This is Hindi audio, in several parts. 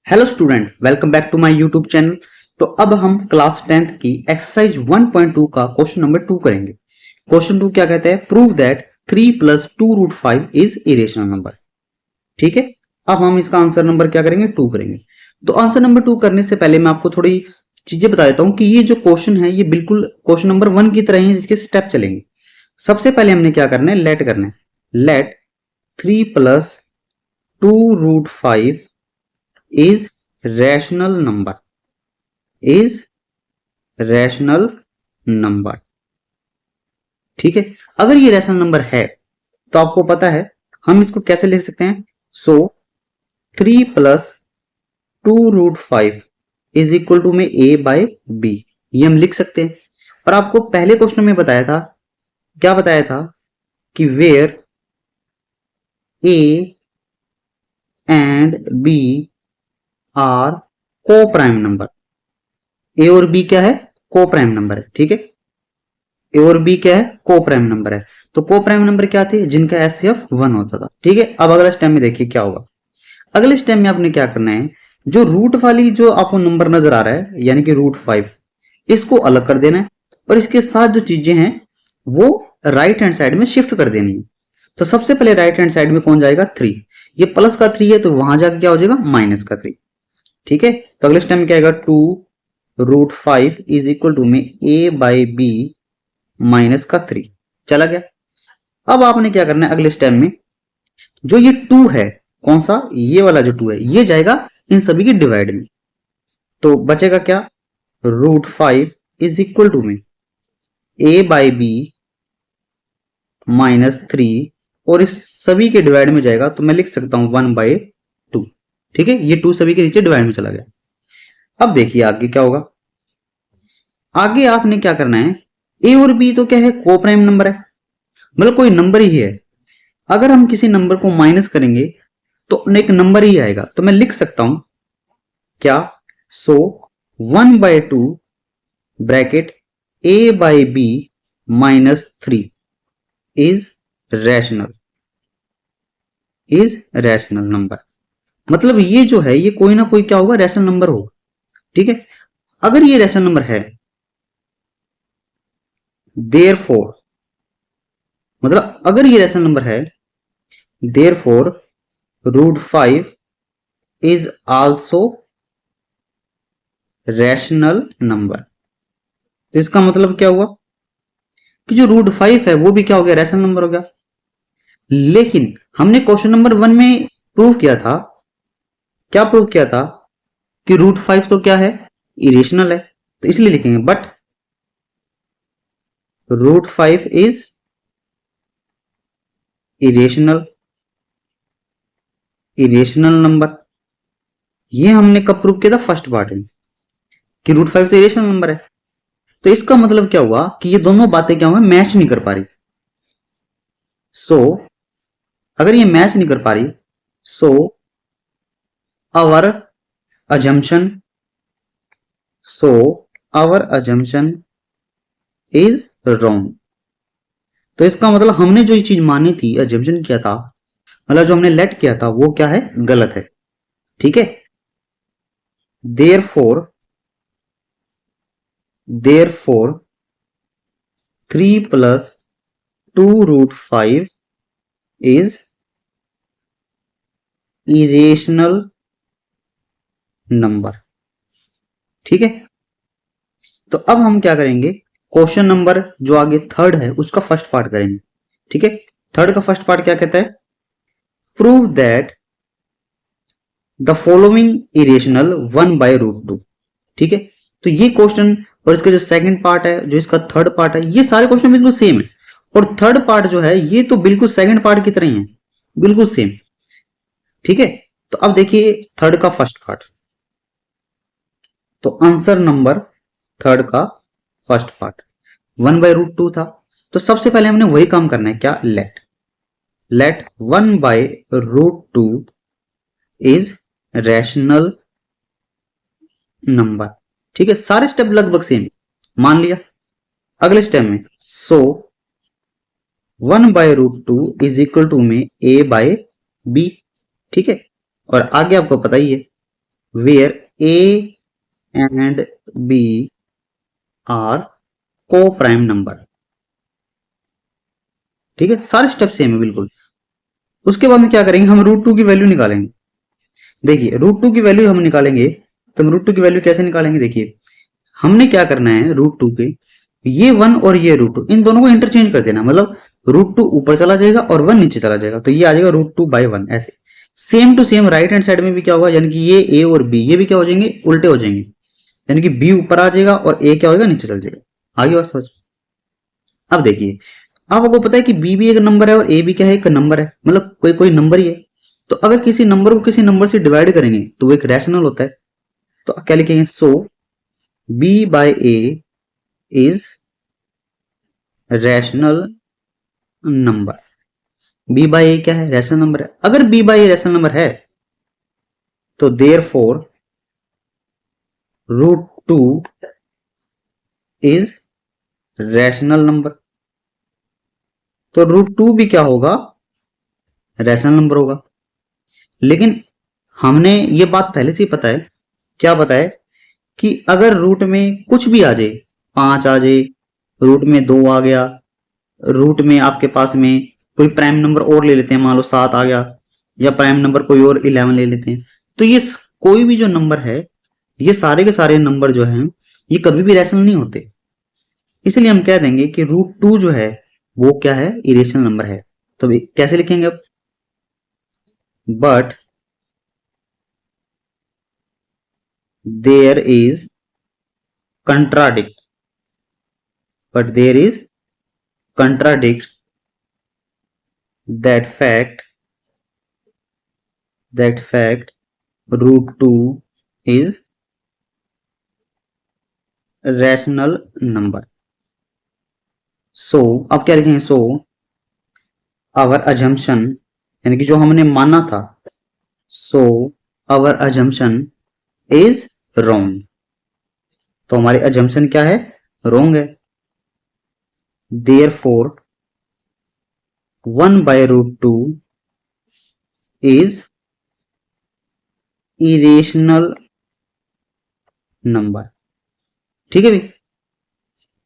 Hello student, welcome back to my YouTube channel. तो अब हम क्लास 10th की एक्सरसाइज 1.2 का क्वेश्चन नंबर 2 करेंगे। क्वेश्चन 2 क्या कहता है? Prove that 3 plus 2 root 5 is irrational number. ठीक है, अब हम इसका आंसर नंबर क्या करेंगे? 2 करेंगे। तो आंसर नंबर 2 करने से पहले मैं आपको थोड़ी चीजें बता देता हूं कि ये जो क्वेश्चन है ये बिल्कुल क्वेश्चन नंबर 1 की तरह ही है, जिसके स्टेप चलेंगे। सबसे पहले हमने क्या करना है? लेट करना है। Let 3 plus 2 root 5 is rational number, is rational number. ठीक है, अगर ये रैशनल नंबर है तो आपको पता है हम इसको कैसे लिख सकते हैं। So 3 plus 2 root 5 is equal to में ए बाय बी, ये हम लिख सकते हैं। और आपको पहले क्वेश्चन में बताया था, क्या बताया था कि where a and b are को प्राइम नंबर। ए और बी क्या है? को प्राइम नंबर है। ठीक है, ए और बी क्या है? को प्राइम नंबर है। तो को प्राइम नंबर क्या थे? जिनका एचसीएफ 1 होता था। ठीक है, अब अगले स्टेप में देखिए क्या होगा। अगले स्टेप में आपने क्या करना है, जो रूट वाली जो आपको नंबर नजर आ रहा है यानी कि रूट 5, इसको अलग कर देना है और इसके साथ जो चीजें हैं वो राइट हैंड साइड में शिफ्ट कर देनी है। तो सबसे पहले राइट हैंड साइड में कौन जाएगा? 3। ये प्लस का 3 है तो वहां जाके क्या हो जाएगा? माइनस का 3। ठीक है, तो अगले स्टेप में क्या आएगा? 2 रूट 5 इज इक्वल टू में ए बाई बी माइनस का 3 चला गया। अब आपने क्या करना है अगले स्टेप में, जो ये 2 है, कौन सा? ये वाला जो 2 है, ये जाएगा इन सभी के डिवाइड में। तो बचेगा क्या? रूट 5 इज इक्वल टू में ए बाई बी माइनस 3, और इस सभी के डिवाइड में जाएगा तो मैं लिख सकता हूं 1/2। ठीक है, ये 2 सभी के नीचे डिवाइड में चला गया। अब देखिए आगे क्या होगा। आगे आपने क्या करना है, ए और बी तो क्या है? को प्राइम नंबर है, मतलब कोई नंबर ही है। अगर हम किसी नंबर को माइनस करेंगे तो एक नंबर ही आएगा। तो मैं लिख सकता हूं क्या? So 1/2 bracket a by b minus 3 is rational, is rational number. मतलब ये जो है ये कोई ना कोई क्या होगा? रैशनल नंबर होगा। ठीक है, अगर ये रैशनल नंबर है, देयरफॉर, मतलब अगर ये रैशनल नंबर है, therefore root 5 is also rational number. तो इसका मतलब क्या हुआ कि जो रूट 5 है वो भी क्या हो गया? रैशनल नंबर हो गया। लेकिन हमने क्वेश्चन नंबर 1 में प्रूव किया था, क्या प्रूव किया था? कि रूट 5 तो क्या है? इरेशनल है। तो इसलिए लिखेंगे but root 5 is irrational, irrational number. ये हमने कब प्रूव किया था? फर्स्ट पार्ट में, कि रूट 5 तो इरेशनल नंबर है। तो इसका मतलब क्या हुआ कि ये दोनों बातें क्या हुआ? मैच नहीं कर पा रही। सो अगर ये मैच नहीं कर पा रही, so our assumption, so our assumption is wrong. तो इसका मतलब हमने जो ये चीज मानी थी, अजम्पशन किया था, मतलब जो हमने लेट किया था, वो क्या है? गलत है। ठीक है, therefore, therefore 3 plus 2 root 5 is irrational number. ठीक है, तो अब हम क्या करेंगे, क्वेश्चन नंबर जो आगे थर्ड है उसका फर्स्ट पार्ट करेंगे। ठीक है, थर्ड का फर्स्ट पार्ट क्या कहता है? Prove that the following irrational 1/√2। ठीक है, तो ये क्वेश्चन और इसका जो सेकंड पार्ट है, जो इसका थर्ड पार्ट है, ये सारे क्वेश्चन बिल्कुल सेम है। और थर्ड पार्ट जो है ये तो बिल्कुल सेकंड पार्ट की तरह ही है, बिल्कुल सेम। ठीक है, तो अब देखिए थर्ड का फर्स्ट पार्ट। तो आंसर नंबर थर्ड का फर्स्ट पार्ट 1/√2 था। तो सबसे पहले हमने वही काम करना है, क्या? Let, let 1/√2 is rational number. ठीक है, सारे स्टेप लगभग सेम मान लिया। अगले स्टेप में सो 1/√2 इज इक्वल टू में ए बाय बी। ठीक है, और आगे आपको पता ही है where a and b are को प्राइम नंबर। ठीक है, सारे स्टेप सेम है बिल्कुल। उसके बाद में क्या करेंगे, हम रूट टू की वैल्यू निकालेंगे। देखिए रूट टू की वैल्यू हम निकालेंगे, तो हम रूट टू की वैल्यू कैसे निकालेंगे, देखिए हमने क्या करना है, रूट टू के ये वन और ये रूट टू इन दोनों को इंटरचेंज कर देना, मतलब रूट टू ऊपर चला जाएगा और वन नीचे चला जाएगा, तो ये आ जाएगा रूट टू बाई वन। ऐसे same to same right hand side में भी क्या होगा, यानी कि ये ए और बी ये भी क्या हो जाएंगे, उल्टे हो जाएंगे, यानी कि बी ऊपर आ जाएगा और ए क्या होगा, नीचे चल जाएगा। आगे बात समझ। अब देखिए आपको पता है कि बी भी एक नंबर है और ए भी क्या है, एक नंबर है, मतलब कोई कोई नंबर ही है। तो अगर किसी नंबर को किसी नंबर से डिवाइड करेंगे तो वो एक रैशनल होता है। तो क्या लिखेंगे, so B by A is rational number. B by A क्या है, रैशनल नंबर है। अगर B by A rational number है तो therefore root two is rational number. तो रूट टू भी क्या होगा, रैशनल नंबर होगा। लेकिन हमने ये बात पहले से ही पता है, क्या पता है कि अगर रूट में कुछ भी आ जाए, 5 आ जाए, रूट में 2 आ गया, रूट में आपके पास में कोई प्राइम नंबर और ले लेते हैं, मान लो 7 आ गया, या प्राइम नंबर कोई और 11 ले लेते हैं, तो ये कोई भी जो नंबर है, ये सारे के सारे नंबर जो हैं ये कभी भी रैशनल नहीं होते। इसलिए हम कह देंगे कि रूट टू जो है वो क्या है, इरेशनल नंबर है। तो कैसे लिखेंगे अब, but there is contradict, but there is contradict that fact root 2 is rational number। so अब क्या लिखेंगे, so our assumption यानी कि जो हमने माना था, so our assumption is wrong। तो हमारी assumption क्या है, wrong है। therefore 1 by root 2 is irrational number। ठीक है भाई।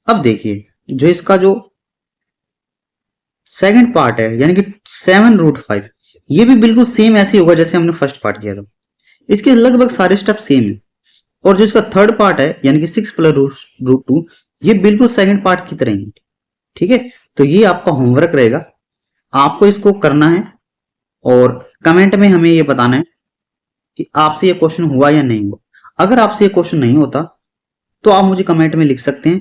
अब देखिए जो इसका जो सेकंड पार्ट है, यानी कि 7 रूट 5, ये भी बिल्कुल सेम ऐसे ही होगा जैसे हमने फर्स्ट पार्ट किया था। इसके लगभग सारे स्टेप सेम है। और जो इसका थर्ड पार्ट है यानी कि 6 प्लस रूट 2, ये बिल्कुल सेकंड पार्ट की तरह ही। ठीक है, तो ये आपका होमवर्क रहेगा, आपको इसको करना है और कमेंट में हमें ये बताना है कि आपसे ये क्वेश्चन हुआ या नहीं हुआ। अगर आपसे ये क्वेश्चन नहीं होता तो आप मुझे कमेंट में लिख सकते हैं